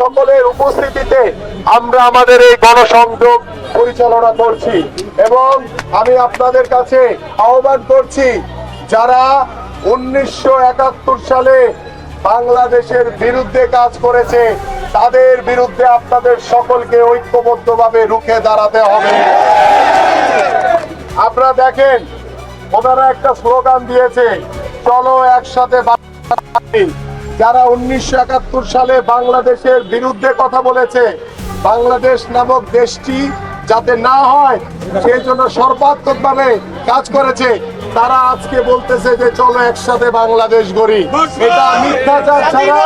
সকলের উপস্থিতিতে আমরা আমাদের এই গণসংযোগ পরিচালনা করছি এবং আমি আপনাদের কাছে আহ্বান করছি, যারা 1971 সালে বাংলাদেশের বিরুদ্ধে কাজ করেছে তাদের বিরুদ্ধে আপনাদের সকলকে ঐক্যবদ্ধভাবে রুখে দাঁড়াতে হবে। আপনারা দেখেন, ওনারা একটা স্লোগান দিয়েছে, চলো একসাথে। যারা 1971 সালে বাংলাদেশের বিরুদ্ধে কথা বলেছে, বাংলাদেশ নামক দেশটি যাতে না হয় সেই জন্য সর্বাত্মকভাবে কাজ করেছে, তারা আজকে বলতেছে যে চলো একসাথে বাংলাদেশ গড়ি। এটা মিথ্যাচার ছাড়া,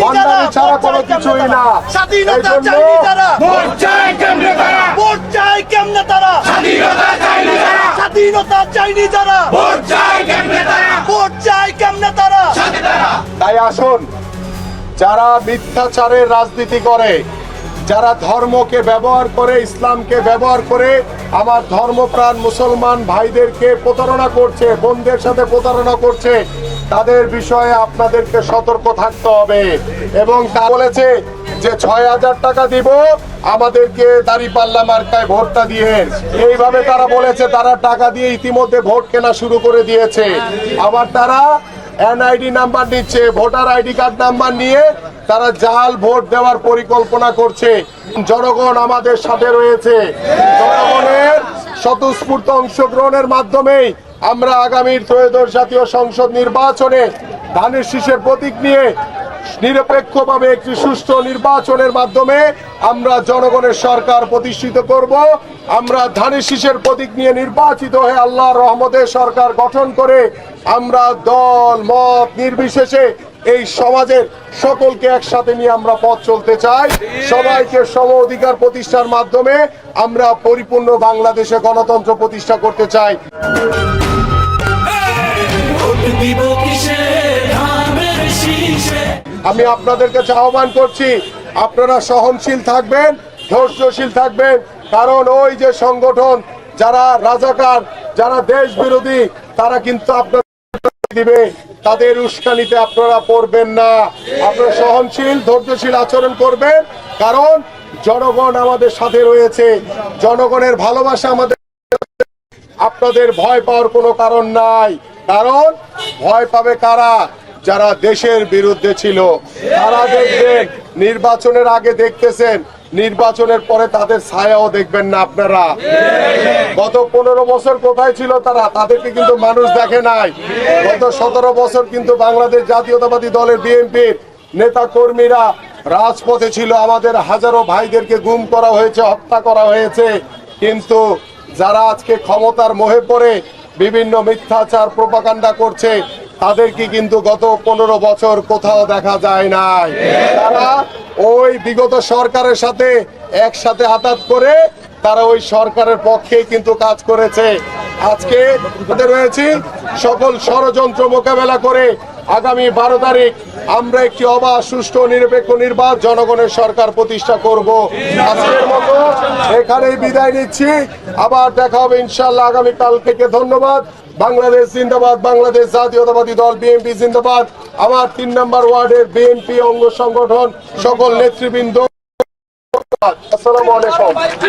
ভণ্ডামি ছাড়া কোনো কিছুই না। স্বাধীনতা চাইনি তারা, ভোট চাই কেমনে তারা, ভোট চাই কেমনে তারা, স্বাধীনতা চাইনি তারা, স্বাধীনতা চাইনি তারা, ভোট চাই কেমনে তারা, ভোট চাই কেমনে তারা। তাই আসুন, যারা মিথ্যাচারের রাজনীতি করে, যারা ধর্মকে ব্যবহার করে, ইসলামকে ব্যবহার করে আমার ধর্মপ্রাণ মুসলমান ভাইদেরকে প্রতারণা করছে, বোনদের সাথে প্রতারণা করছে, তাদের বিষয়ে আপনাদেরকে সতর্ক থাকতে হবে। এবং তা বলেছে যে ৬,০০০ টাকা দিব, আমাদেরকে দাঁড়িপাল্লা মার্কায় ভোটটা দিয়ে, এইভাবে তারা বলেছে। তারা টাকা দিয়ে ইতিমধ্যে ভোট কেনা শুরু করে দিয়েছে। আবার তারা এনআইডি নাম্বার নিচ্ছে, ভোটার আইডি কার্ড নাম্বার নিয়ে তারা জাল ভোট দেওয়ার পরিকল্পনা করছে। জনগণ আমাদের সাথে রয়েছে। জনগণের স্বতঃস্ফূর্ত অংশগ্রহণের মাধ্যমেই আমরা আগামীর ত্রয়োদশ জাতীয় সংসদ নির্বাচনে ধানের শীষের প্রতীক নিয়ে নিরপেক্ষভাবে একটি সুষ্ঠু নির্বাচনের মাধ্যমে আমরা জনগণের সরকার প্রতিষ্ঠিত করব। আমরা ধানের শীষের প্রতীক নিয়ে নির্বাচিত হয়ে আল্লাহর রহমতে সরকার গঠন করে আমরা দল মত নির্বিশেষে এই সমাজের সকলকে একসাথে নিয়ে আমরা পথ চলতে চাই। সবাইকে সম অধিকার প্রতিষ্ঠার মাধ্যমে আমরা পরিপূর্ণ বাংলাদেশে গণতন্ত্র প্রতিষ্ঠা করতে চাই। আমি আপনাদের কাছে আহ্বান করছি, আপনারা সহনশীল থাকবেন, ধৈর্যশীল থাকবেন। কারণ ওই যে সংগঠন যারা রাজাকার, যারা দেশ বিরোধী, তারা কিন্তু আপনাদের দিবে, তাদের উস্কানিতে আপনারা পড়বেন না। আপনারা সহনশীল ধৈর্যশীল আচরণ করবেন, কারণ জনগণ আমাদের সাথে রয়েছে, জনগণের ভালোবাসা আমাদের। আপনাদের ভয় পাওয়ার কোনো কারণ নাই। কারণ ভয় পাবে কারা? যারা দেশের বিরুদ্ধে ছিল। তারা দেখবেন নির্বাচনের আগে দেখতেছেন, নির্বাচনের পরে তাদের ছায়াও দেখবেন না আপনারা। গত 15 বছর কোথায় ছিল তারা? তাদেরকে কিন্তু মানুষ দেখে নাই। গত 17 বছর কিন্তু বাংলাদেশ জাতীয়তাবাদী দলের বিএনপির নেতা কর্মীরা রাজপথে ছিল। আমাদের হাজারো ভাইদেরকে গুম করা হয়েছে, হত্যা করা হয়েছে। কিন্তু যারা আজকে ক্ষমতার মোহে পড়ে বিভিন্ন মিথ্যাচার প্রোপাগান্ডা করছে, তাদেরকে কিন্তু গত 15 বছর কোথাও দেখা যায় নাই। তারা ওই বিগত সরকারের সাথে একসাথে আঘাত করে তারা ওই সরকারের পক্ষেই কিন্তু কাজ করেছে। আজকে আমাদের রয়েছে সকল ষড়যন্ত্র মোকাবেলা করে আগামী 12 তারিখ আমরা একটি অবাধ সুষ্ঠু নিরপেক্ষ নির্বাচন জনগণের সরকার প্রতিষ্ঠা করব। আজকের মতো এখানেই বিদায় নিচ্ছি। আবার দেখা হবে ইনশাআল্লাহ আগামীকাল থেকে। ধন্যবাদ। বাংলাদেশ জিন্দাবাদ, বাংলাদেশ জাতীয়তাবাদী দল বিএনপি জিন্দাবাদ। আমার 3 নম্বর ওয়ার্ডের বিএনপি অঙ্গ সংগঠন সকল নেতৃবৃন্দ, আসসালামু আলাইকুম।